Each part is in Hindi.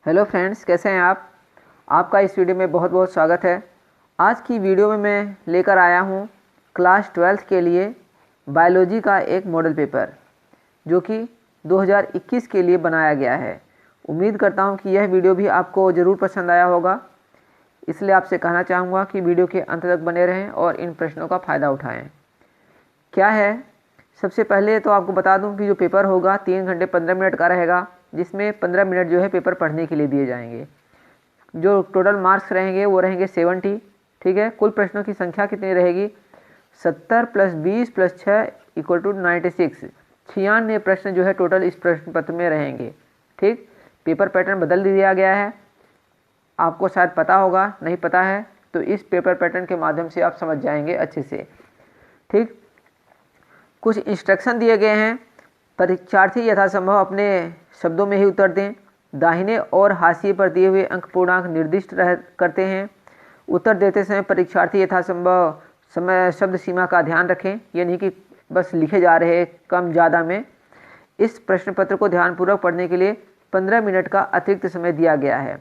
हेलो फ्रेंड्स, कैसे हैं आप। आपका इस वीडियो में बहुत बहुत स्वागत है। आज की वीडियो में मैं लेकर आया हूं क्लास 12th के लिए बायोलॉजी का एक मॉडल पेपर जो कि 2021 के लिए बनाया गया है। उम्मीद करता हूं कि यह वीडियो भी आपको ज़रूर पसंद आया होगा, इसलिए आपसे कहना चाहूँगा कि वीडियो के अंत तक बने रहें और इन प्रश्नों का फ़ायदा उठाएँ। क्या है, सबसे पहले तो आपको बता दूं कि जो पेपर होगा 3 घंटे 15 मिनट का रहेगा, जिसमें 15 मिनट जो है पेपर पढ़ने के लिए दिए जाएंगे। जो टोटल मार्क्स रहेंगे वो रहेंगे 70। ठीक है, कुल प्रश्नों की संख्या कितनी रहेगी? 70 + 20 + 6 = 96। 96 प्रश्न जो है टोटल इस प्रश्न पत्र में रहेंगे। ठीक, पेपर पैटर्न बदल दिया गया है, आपको शायद पता होगा, नहीं पता है तो इस पेपर पैटर्न के माध्यम से आप समझ जाएंगे अच्छे से। ठीक, कुछ इंस्ट्रक्शन दिए गए हैं। परीक्षार्थी यथासंभव अपने शब्दों में ही उत्तर दें। दाहिने और हाशिए पर दिए हुए अंक पूर्णांक निर्दिष्ट करते हैं। उत्तर देते समय परीक्षार्थी यथासंभव समय शब्द सीमा का ध्यान रखें, ये नहीं कि बस लिखे जा रहे हैं कम ज़्यादा में। इस प्रश्न पत्र को ध्यानपूर्वक पढ़ने के लिए 15 मिनट का अतिरिक्त समय दिया गया है।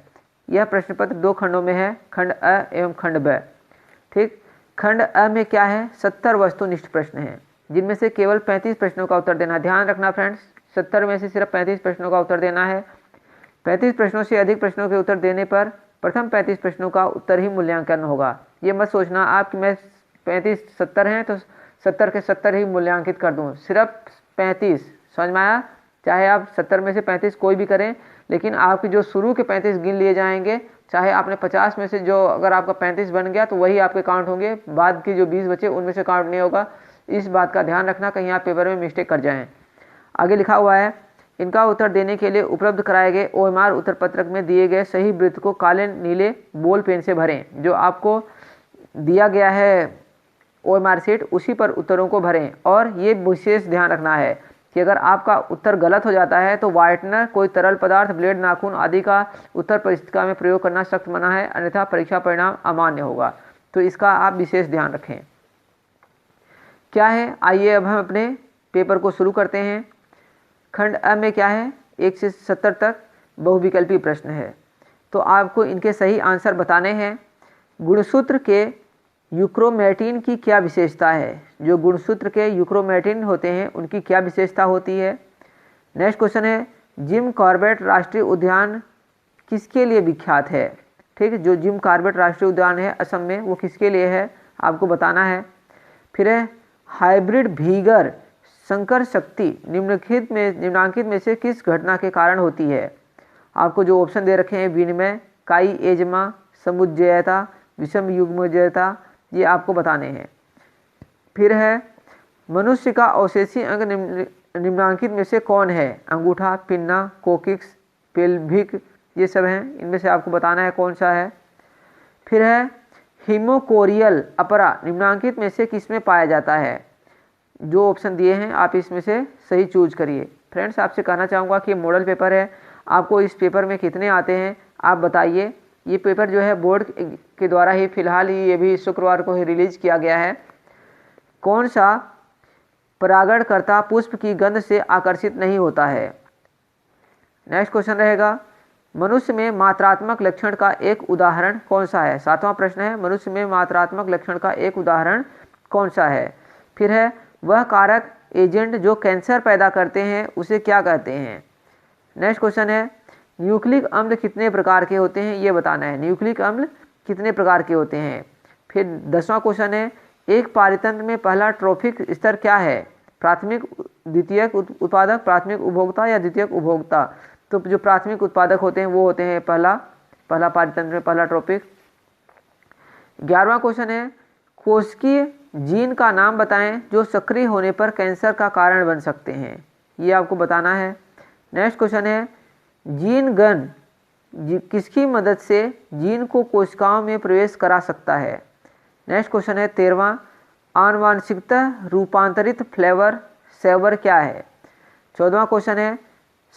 यह प्रश्न पत्र 2 खंडों में है, खंड अ एवं खंड ब। ठीक, खंड अ में क्या है? 70 वस्तुनिष्ठ प्रश्न हैं, जिनमें से केवल 35 प्रश्नों का उत्तर देना। ध्यान रखना फ्रेंड्स, 70 में से सिर्फ 35 प्रश्नों का उत्तर देना है। 35 प्रश्नों से अधिक प्रश्नों के उत्तर देने पर प्रथम 35 प्रश्नों का उत्तर ही मूल्यांकन होगा। ये मत सोचना आप कि मैं 35 70 हैं तो 70 के 70 ही मूल्यांकित कर दूँ। सिर्फ 35, समझ में आया? चाहे आप 70 में से 35 कोई भी करें, लेकिन आपके जो शुरू के 35 गिन लिए जाएंगे। चाहे आपने 50 में से जो अगर आपका 35 बन गया तो वही आपके काउंट होंगे, बाद की जो 20 बचे उनमें से काउंट नहीं होगा। इस बात का ध्यान रखना, कहीं आप पेपर में मिस्टेक कर जाएं। आगे लिखा हुआ है, इनका उत्तर देने के लिए उपलब्ध कराए गए OMR उत्तर पत्रक में दिए गए सही वृत्त को काले नीले बॉल पेन से भरें। जो आपको दिया गया है OMR शीट, उसी पर उत्तरों को भरें। और ये विशेष ध्यान रखना है कि अगर आपका उत्तर गलत हो जाता है तो व्हाइटनर, कोई तरल पदार्थ, ब्लेड, नाखून आदि का उत्तर पुस्तिका में प्रयोग करना सख्त मना है, अन्यथा परीक्षा परिणाम अमान्य होगा। तो इसका आप विशेष ध्यान रखें। क्या है, आइए अब हम अपने पेपर को शुरू करते हैं। खंड अ में क्या है? 1 से 70 तक बहुविकल्पी प्रश्न है, तो आपको इनके सही आंसर बताने हैं। गुणसूत्र के यूक्रोमेटिन की क्या विशेषता है? जो गुणसूत्र के यूक्रोमेटिन होते हैं उनकी क्या विशेषता होती है? नेक्स्ट क्वेश्चन है, जिम कॉर्बेट राष्ट्रीय उद्यान किसके लिए विख्यात है? ठीक है, जो जिम कॉर्बेट राष्ट्रीय उद्यान है असम में, वो किसके लिए है आपको बताना है। फिर है, हाइब्रिड भीगर संकर शक्ति निम्नलिखित में से किस घटना के कारण होती है? आपको जो ऑप्शन दे रखे हैं, विनिमय, काई एजमा, समुज्जयता, विषम युग्मजयता, ये आपको बताने हैं। फिर है, मनुष्य का अवशेषी अंग निम्नलिखित में से कौन है? अंगूठा, पिन्ना, कोकिक्स, पेल्विक, ये सब हैं, इनमें से आपको बताना है कौन सा है। फिर है, हिमोकोरियल अपरा निम्नलिखित में से किसमें पाया जाता है? जो ऑप्शन दिए हैं आप इसमें से सही चूज करिए। फ्रेंड्स, आपसे कहना चाहूँगा कि मॉडल पेपर है, आपको इस पेपर में कितने आते हैं आप बताइए। ये पेपर जो है बोर्ड के द्वारा ही फिलहाल ही ये भी शुक्रवार को ही रिलीज किया गया है। कौन सा परागणकर्ता पुष्प की गंध से आकर्षित नहीं होता है? नेक्स्ट क्वेश्चन रहेगा, मनुष्य में मात्रात्मक लक्षण का एक उदाहरण कौन सा है? 7वां प्रश्न है, मनुष्य में मात्रात्मक लक्षण का एक उदाहरण कौन सा है? फिर है, वह कारक एजेंट जो कैंसर पैदा करते हैं उसे क्या कहते हैं? नेक्स्ट क्वेश्चन है, न्यूक्लिक अम्ल कितने प्रकार के होते हैं? ये बताना है, न्यूक्लिक अम्ल कितने प्रकार के होते हैं। फिर 10वां क्वेश्चन है, एक पारितंत्र में पहला ट्रॉफिक स्तर क्या है? प्राथमिक, द्वितीयक उत्पादक, प्राथमिक उपभोक्ता या द्वितीयक उपभोक्ता? तो जो प्राथमिक उत्पादक होते हैं वो होते हैं पहला पारितंत्र में पहला ट्रॉफिक। 11वां क्वेश्चन है, कोशिकीय जीन का नाम बताएं जो सक्रिय होने पर कैंसर का कारण बन सकते हैं। ये आपको बताना है। नेक्स्ट क्वेश्चन है, जीन गन किसकी मदद से जीन को कोशिकाओं में प्रवेश करा सकता है? नेक्स्ट क्वेश्चन है 13वां, आनुवांशिकतः रूपांतरित फ्लेवर सेवर क्या है? 14वां क्वेश्चन है,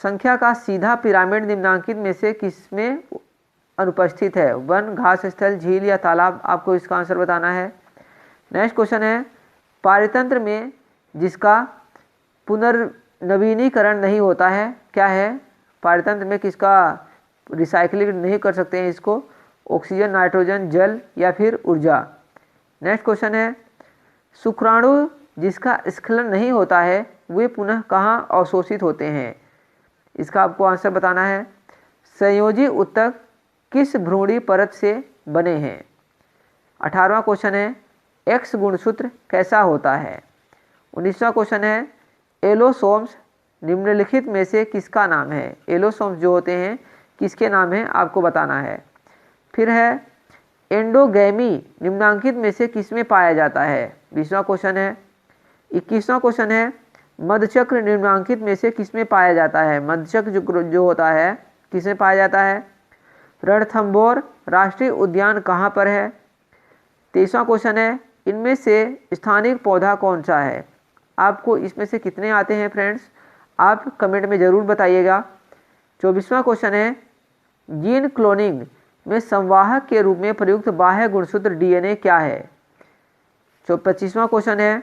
संख्या का सीधा पिरामिड निम्नलिखित में से किसमें अनुपस्थित है? वन, घास स्थल, झील या तालाब? आपको इसका आंसर बताना है। नेक्स्ट क्वेश्चन है, पारितंत्र में जिसका पुनर्नवीनीकरण नहीं होता है क्या है? पारितंत्र में किसका रिसाइकलिंग नहीं कर सकते हैं इसको, ऑक्सीजन, नाइट्रोजन, जल या फिर ऊर्जा। नेक्स्ट क्वेश्चन है, शुक्राणु जिसका स्खलन नहीं होता है वे पुनः कहाँ अवशोषित होते हैं? इसका आपको आंसर बताना है। संयोजी ऊतक किस भ्रूणी परत से बने हैं? 18वां क्वेश्चन है, एक्स गुणसूत्र कैसा होता है? 19वां क्वेश्चन है, एलोसोम्स निम्नलिखित में से किसका नाम है? एलोसोम्स जो होते हैं किसके नाम है आपको बताना है। फिर है, एंडोगैमी निम्नांकित में से किसमें पाया जाता है? 20वां क्वेश्चन है। 21वां क्वेश्चन है, मधुचक्र निम्नांकित में से किसमें पाया जाता है? मधुचक्र जो होता है किसमें पाया जाता है? रणथंभौर राष्ट्रीय उद्यान कहाँ पर है? 23वां क्वेश्चन है, इनमें से स्थानिक पौधा कौन सा है? आपको इसमें से कितने आते हैं फ्रेंड्स, आप कमेंट में ज़रूर बताइएगा। 24वां क्वेश्चन है, जीन क्लोनिंग में संवाहक के रूप में प्रयुक्त बाह्य गुणसूत्र डीएनए क्या है? 25वां क्वेश्चन है,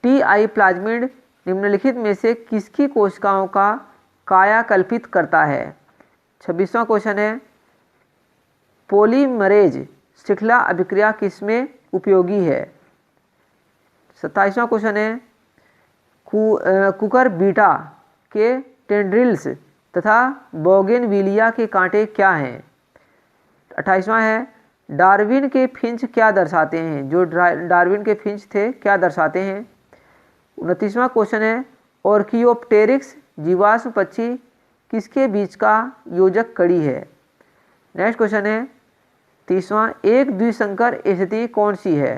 टी प्लाज्मिड निम्नलिखित में से किसकी कोशिकाओं का कायाकल्पित करता है? 26वां क्वेश्चन है, पॉलीमरेज श्रृंखला अभिक्रिया किसमें उपयोगी है? 27वां क्वेश्चन है, कुकर बीटा के टेंड्रिल्स तथा बोगेनविलिया के कांटे क्या हैं? 28वां है, डार्विन के फिंच क्या दर्शाते हैं? जो डार्विन के फिंच थे क्या दर्शाते हैं? 29वां क्वेश्चन है, ऑर्कियोप्टेरिक्स जीवाश्म पक्षी किसके बीच का योजक कड़ी है? नेक्स्ट क्वेश्चन है 30वां, एक द्विसंकर स्थिति कौन सी है?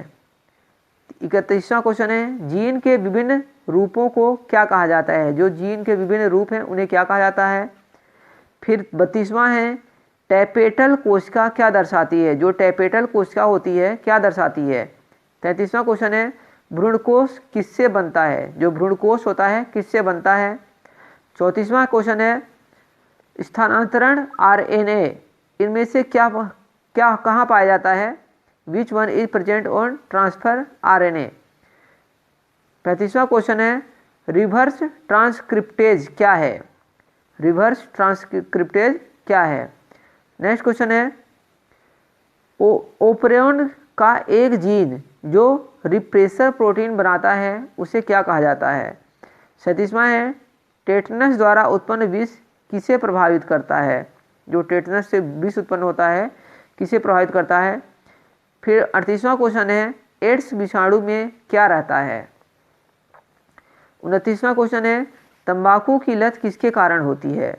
31वां क्वेश्चन है, जीन के विभिन्न रूपों को क्या कहा जाता है? जो जीन के विभिन्न रूप हैं उन्हें क्या कहा जाता है? फिर 32वां है, टैपेटल कोशिका क्या दर्शाती है? जो टैपेटल कोशिका होती है क्या दर्शाती है? 33वां क्वेश्चन है, भ्रूणकोश किससे बनता है? जो भ्रूणकोश होता है किससे बनता है? 34वां क्वेश्चन है, स्थानांतरण आरएनए इनमें से क्या कहाँ पाया जाता है? Which one is present on transfer RNA? 35वां क्वेश्चन है, रिवर्स ट्रांसक्रिप्टेज क्या है? रिवर्स ट्रांसक्रिप्टेज क्या है? नेक्स्ट क्वेश्चन है, ओपरेन का एक जीन जो रिप्रेसर प्रोटीन बनाता है उसे क्या कहा जाता है? 37वां है, टेटनस द्वारा उत्पन्न विष किसे प्रभावित करता है? जो टेटनस से विष उत्पन्न होता है किसे प्रभावित करता है? फिर 38वां क्वेश्चन है, एड्स विषाणु में क्या रहता है? 29वां क्वेश्चन है, तंबाकू की लत किसके कारण होती है?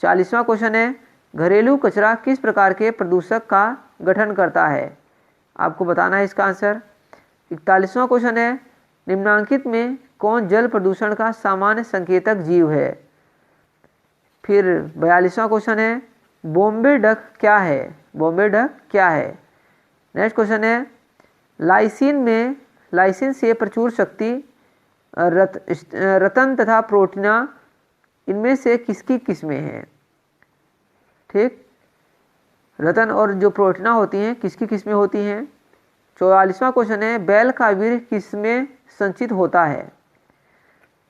40वां क्वेश्चन है, घरेलू कचरा किस प्रकार के प्रदूषक का गठन करता है? आपको बताना है इसका आंसर। 41वां क्वेश्चन है, निम्नांकित में कौन जल प्रदूषण का सामान्य संकेतक जीव है? फिर 42वां क्वेश्चन है, बॉम्बे डक क्या है? बॉम्बे डक क्या है? नेक्स्ट क्वेश्चन है, लाइसिन से प्रचुर शक्ति रतन तथा प्रोटीना इनमें से किसकी किस्में हैं? ठीक, रतन और जो प्रोटीना होती हैं किसकी किस्में होती हैं? 44वां क्वेश्चन है, बैल का वीर्य किसमें संचित होता है?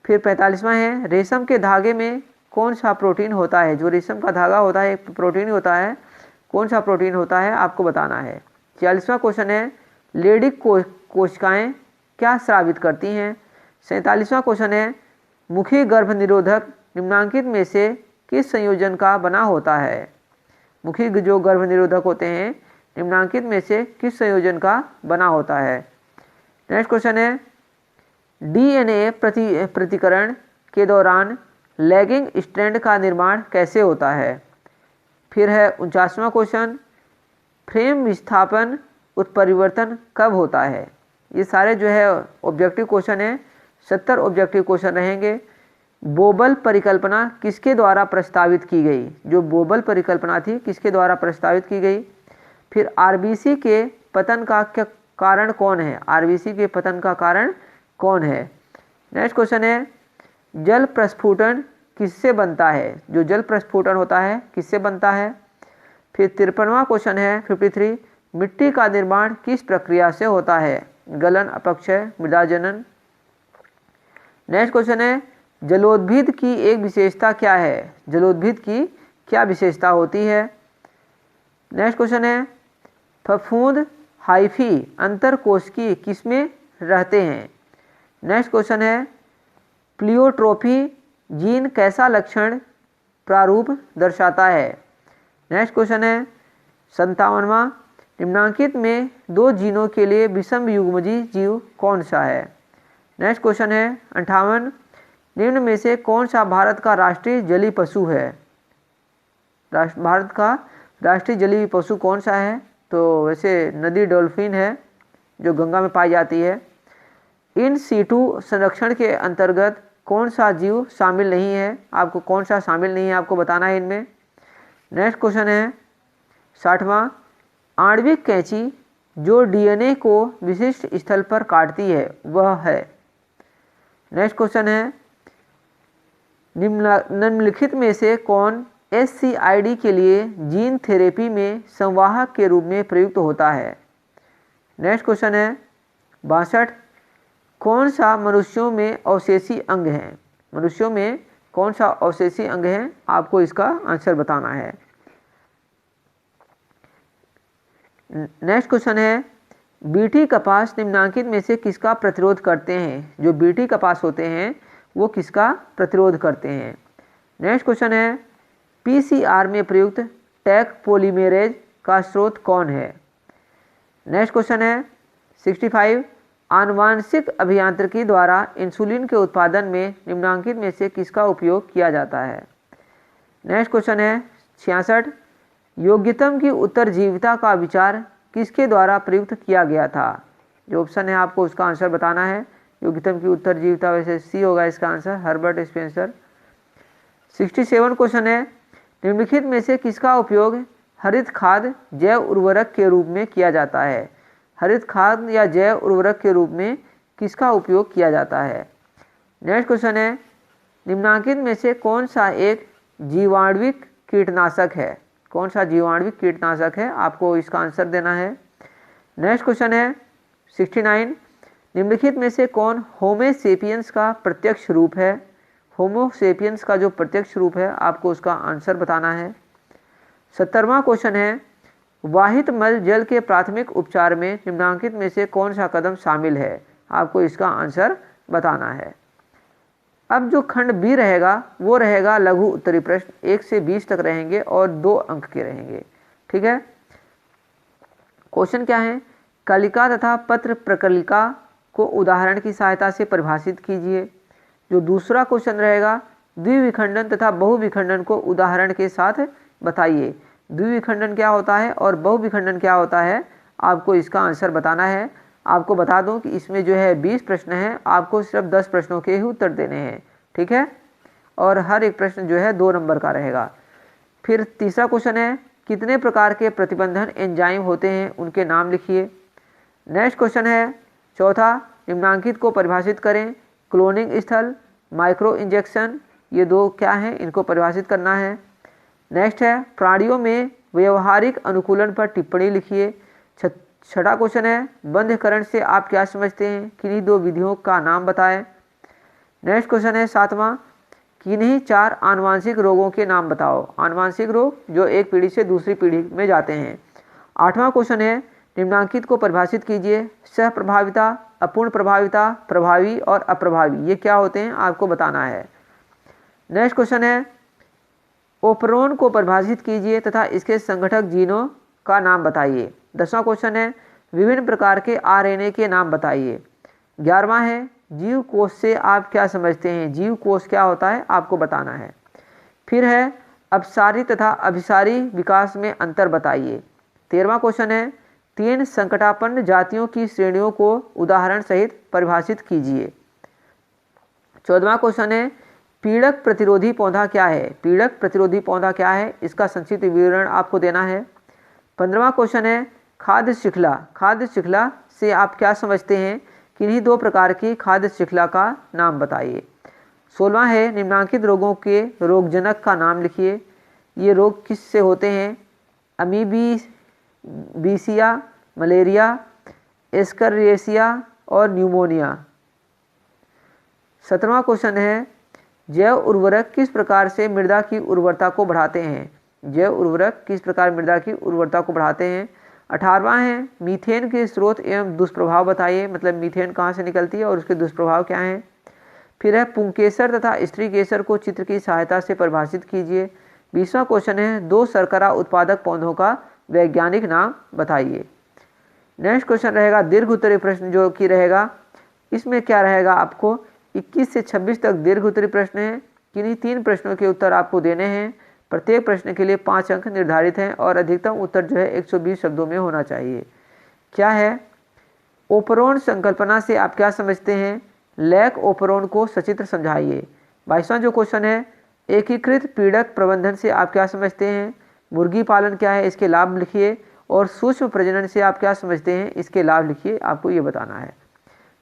फिर 45वां है, रेशम के धागे में कौन सा प्रोटीन होता है? जो रेशम का धागा होता है एक प्रोटीन होता है, कौन सा प्रोटीन होता है आपको बताना है। 46वां क्वेश्चन है, लेडिक कोशिकाएं क्या स्रावित करती हैं? 47वां क्वेश्चन है, मुखी गर्भ निरोधक निम्नांकित में से किस संयोजन का बना होता है? मुखी जो गर्भ निरोधक होते हैं निम्नांकित में से किस संयोजन का बना होता है? नेक्स्ट क्वेश्चन है, डीएनए प्रतिकरण के दौरान लैगिंग स्ट्रैंड का निर्माण कैसे होता है? फिर है 49वां क्वेश्चन, फ्रेम विस्थापन उत्परिवर्तन कब होता है? ये सारे जो है ऑब्जेक्टिव क्वेश्चन है, 70 ऑब्जेक्टिव क्वेश्चन रहेंगे। बोबल परिकल्पना किसके द्वारा प्रस्तावित की गई? जो बोबल परिकल्पना थी किसके द्वारा प्रस्तावित की गई? फिर आरबीसी के पतन का कारण कौन है? आरबीसी के पतन का कारण कौन है? नेक्स्ट क्वेश्चन है, जल प्रस्फुटन किससे बनता है? जो जल प्रस्फुटन होता है किससे बनता है? फिर 53वां क्वेश्चन है 53, मिट्टी का निर्माण किस प्रक्रिया से होता है? गलन, अपक्षय, मृदा जनन। नेक्स्ट क्वेश्चन है, जलोद्भिद की एक विशेषता क्या है? जलोद्भिद की क्या विशेषता होती है? नेक्स्ट क्वेश्चन है फफूंद हाइफी अंतरकोशिकीय किसमें रहते हैं? नेक्स्ट क्वेश्चन है प्लियोट्रोफी जीन कैसा लक्षण प्रारूप दर्शाता है? नेक्स्ट क्वेश्चन है 57वां निम्नांकित में दो जीनों के लिए विषम युग्मजी जीव कौन सा है? नेक्स्ट क्वेश्चन है 58 निम्न में से कौन सा भारत का राष्ट्रीय जलीय पशु है? भारत का राष्ट्रीय जलीय पशु कौन सा है? तो वैसे नदी डॉल्फिन है जो गंगा में पाई जाती है। इन सीटू संरक्षण के अंतर्गत कौन सा जीव शामिल नहीं है? आपको कौन सा शामिल नहीं है आपको बताना है इनमें। नेक्स्ट क्वेश्चन है 60वां आणविक कैंची जो डीएनए को विशिष्ट स्थल पर काटती है वह है? नेक्स्ट क्वेश्चन है निम्नलिखित में से कौन SCID के लिए जीन थेरेपी में संवाहक के रूप में प्रयुक्त होता है? नेक्स्ट क्वेश्चन है 62 कौन सा मनुष्यों में अवशेषी अंग है? मनुष्यों में कौन सा अवशेषी अंग है? आपको इसका आंसर बताना है। नेक्स्ट क्वेश्चन है बीटी कपास निम्नांकित में से किसका प्रतिरोध करते हैं? जो बीटी कपास होते हैं वो किसका प्रतिरोध करते हैं? नेक्स्ट क्वेश्चन है PCR में प्रयुक्त टैक पॉलीमेरेज का स्रोत कौन है? नेक्स्ट क्वेश्चन है 65 आनुवांशिक अभियांत्रिकी द्वारा इंसुलिन के उत्पादन में निम्नांकित में से किसका उपयोग किया जाता है? नेक्स्ट क्वेश्चन है 66 योग्यतम की उत्तरजीविता का विचार किसके द्वारा प्रयुक्त किया गया था? जो ऑप्शन है आपको उसका आंसर बताना है। योग्यतम की उत्तरजीविता वैसे सी होगा इसका आंसर, हर्बर्ट स्पेंसर। 67 क्वेश्चन है निम्नलिखित में से किसका उपयोग हरित खाद जैव उर्वरक के रूप में किया जाता है? हरित खाद या जैव उर्वरक के रूप में किसका उपयोग किया जाता है? नेक्स्ट क्वेश्चन है निम्नांकित में से कौन सा एक जीवाणुविक कीटनाशक है? कौन सा जीवाणुविक कीटनाशक है? आपको इसका आंसर देना है। नेक्स्ट क्वेश्चन है 69 निम्नलिखित में से कौन होमो सेपियंस का प्रत्यक्ष रूप है? होमो सेपियंस का जो प्रत्यक्ष रूप है आपको उसका आंसर बताना है। 70वां क्वेश्चन है वाहित मल जल के प्राथमिक उपचार में निम्नांकित में से कौन सा कदम शामिल है? आपको इसका आंसर बताना है। अब जो खंड बी रहेगा वो रहेगा लघु उत्तरी प्रश्न, 1 से 20 तक रहेंगे और 2 अंक के रहेंगे। ठीक है, क्वेश्चन क्या है कलिका तथा पत्र प्रकलिका को उदाहरण की सहायता से परिभाषित कीजिए। जो दूसरा क्वेश्चन रहेगा द्विविखंडन तथा बहुविखंडन को उदाहरण के साथ बताइए। द्विविखंडन क्या होता है और बहुविखंडन क्या होता है आपको इसका आंसर बताना है। आपको बता दूं कि इसमें जो है 20 प्रश्न हैं, आपको सिर्फ 10 प्रश्नों के ही उत्तर देने हैं। ठीक है, और हर एक प्रश्न जो है 2 नंबर का रहेगा। फिर तीसरा क्वेश्चन है कितने प्रकार के प्रतिबंधन एंजाइम होते हैं उनके नाम लिखिए। नेक्स्ट क्वेश्चन है चौथा निम्नांकित को परिभाषित करें। क्लोनिंग स्थल, माइक्रो इंजेक्शन, ये 2 क्या हैं इनको परिभाषित करना है। नेक्स्ट है प्राणियों में व्यवहारिक अनुकूलन पर टिप्पणी लिखिए। छठा क्वेश्चन है बंधकरण से आप क्या समझते हैं, किन्हीं 2 विधियों का नाम बताएं। नेक्स्ट क्वेश्चन है 7वां किन्हीं 4 आनुवांशिक रोगों के नाम बताओ। आनुवांशिक रोग जो एक पीढ़ी से दूसरी पीढ़ी में जाते हैं। 8वां क्वेश्चन है निम्नांकित को परिभाषित कीजिए। सह प्रभाविता, अपूर्ण प्रभाविता, प्रभावी और अप्रभावी ये क्या होते हैं आपको बताना है। नेक्स्ट क्वेश्चन है ओपरोन को परिभाषित कीजिए तथा इसके संगठक जीनों का नाम बताइए। 10वां क्वेश्चन है विभिन्न प्रकार के RNA के नाम बताइए। 11वां है जीव कोश से आप क्या समझते हैं, जीव कोश क्या होता है आपको बताना है। फिर है अपसारी तथा अभिसारी विकास में अंतर बताइए। 13वां क्वेश्चन है 3 संकटापन्न जातियों की श्रेणियों को उदाहरण सहित परिभाषित कीजिए। 14वां क्वेश्चन है पीड़क प्रतिरोधी पौधा क्या है। पीड़क प्रतिरोधी पौधा क्या है इसका संक्षिप्त विवरण आपको देना है। 15वां क्वेश्चन है खाद्य श्रृंखला। खाद्य श्रृंखला से आप क्या समझते हैं, किन्हीं 2 प्रकार की खाद्य श्रृंखला का नाम बताइए। 16वां है निम्नांकित रोगों के रोगजनक का नाम लिखिए। ये रोग किस से होते हैं, अमीबीसिया, मलेरिया, एस्करिएसिया और न्यूमोनिया। 17वां क्वेश्चन है जैव उर्वरक किस प्रकार से मृदा की उर्वरता को बढ़ाते हैं? जैव उर्वरक किस प्रकार मृदा की उर्वरता को बढ़ाते हैं? 18वां है मीथेन के स्रोत एवं दुष्प्रभाव बताइए, मतलब मीथेन कहाँ से निकलती है और उसके दुष्प्रभाव क्या हैं। फिर है पुंकेसर तथा स्त्री केसर को चित्र की सहायता से परिभाषित कीजिए। 20वां क्वेश्चन है दो शर्करा उत्पादक पौधों का वैज्ञानिक नाम बताइए। नेक्स्ट क्वेश्चन रहेगा दीर्घ उत्तरीय प्रश्न, जो कि रहेगा इसमें क्या रहेगा, आपको 21 से 26 तक दीर्घ उत्तरीय प्रश्न है। किन्हीं 3 प्रश्नों के उत्तर आपको देने हैं। प्रत्येक प्रश्न के लिए 5 अंक निर्धारित हैं और अधिकतम उत्तर जो है 120 शब्दों में होना चाहिए। क्या है ओपरोन संकल्पना से आप क्या समझते हैं? लैक ओपरोन को सचित्र समझाइए। 22वां जो क्वेश्चन है एकीकृत पीड़क प्रबंधन से आप क्या समझते हैं? मुर्गी पालन क्या है, इसके लाभ लिखिए। और सूक्ष्म प्रजनन से आप क्या समझते हैं? इसके लाभ लिखिए, आपको ये बताना है।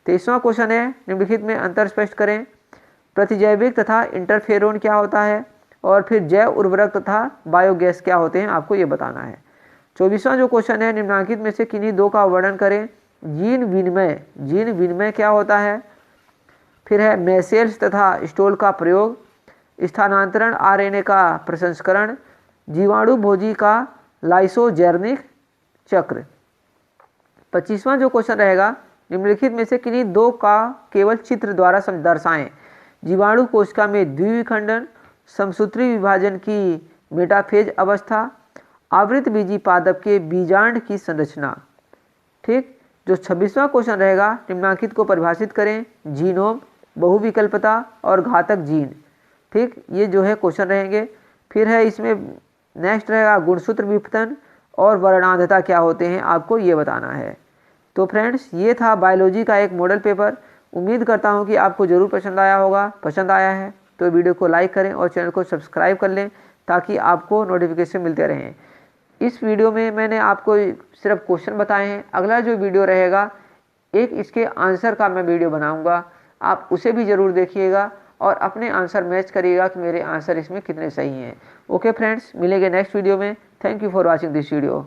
23वां क्वेश्चन है निम्नलिखित में अंतर स्पष्ट करें। प्रतिजैविक तथा इंटरफेरोन क्या होता है? और फिर जैव उर्वरक तथा बायोगैस क्या होते हैं, आपको ये बताना है। 24वां जो क्वेश्चन है निम्नलिखित में से किन्हीं दो का वर्णन करें। जीन विनिमय क्या होता है? फिर है मेसेल्स तथा स्टोल का प्रयोग, स्थानांतरण आरएनए का प्रसंस्करण, जीवाणु भोजी का लाइसोजेर्निक चक्र। 25वां जो क्वेश्चन रहेगा निम्नलिखित में से किन्हीं दो का केवल चित्र द्वारा दर्शाएं। जीवाणु कोशिका में द्विविखंडन, समसूत्री विभाजन की मेटाफेज अवस्था, आवृत बीजी पादप के बीजांड की संरचना। ठीक। जो 26वां क्वेश्चन रहेगा निम्नलिखित को परिभाषित करें। जीनोम, बहुविकल्पता और घातक जीन। ठीक, ये जो है क्वेश्चन रहेंगे। फिर है इसमें नेक्स्ट रहेगा गुणसूत्र विपतन और वर्णांधता क्या होते हैं, आपको ये बताना है। तो फ्रेंड्स ये था बायोलॉजी का एक मॉडल पेपर। उम्मीद करता हूँ कि आपको ज़रूर पसंद आया होगा। पसंद आया है तो वीडियो को लाइक करें और चैनल को सब्सक्राइब कर लें ताकि आपको नोटिफिकेशन मिलते रहें। इस वीडियो में मैंने आपको सिर्फ क्वेश्चन बताए हैं। अगला जो वीडियो रहेगा एक इसके आंसर का मैं वीडियो बनाऊंगा, आप उसे भी ज़रूर देखिएगा और अपने आंसर मैच करिएगा कि मेरे आंसर इसमें कितने सही हैं। ओके फ्रेंड्स, मिलेंगे नेक्स्ट वीडियो में। Thank you for watching this video.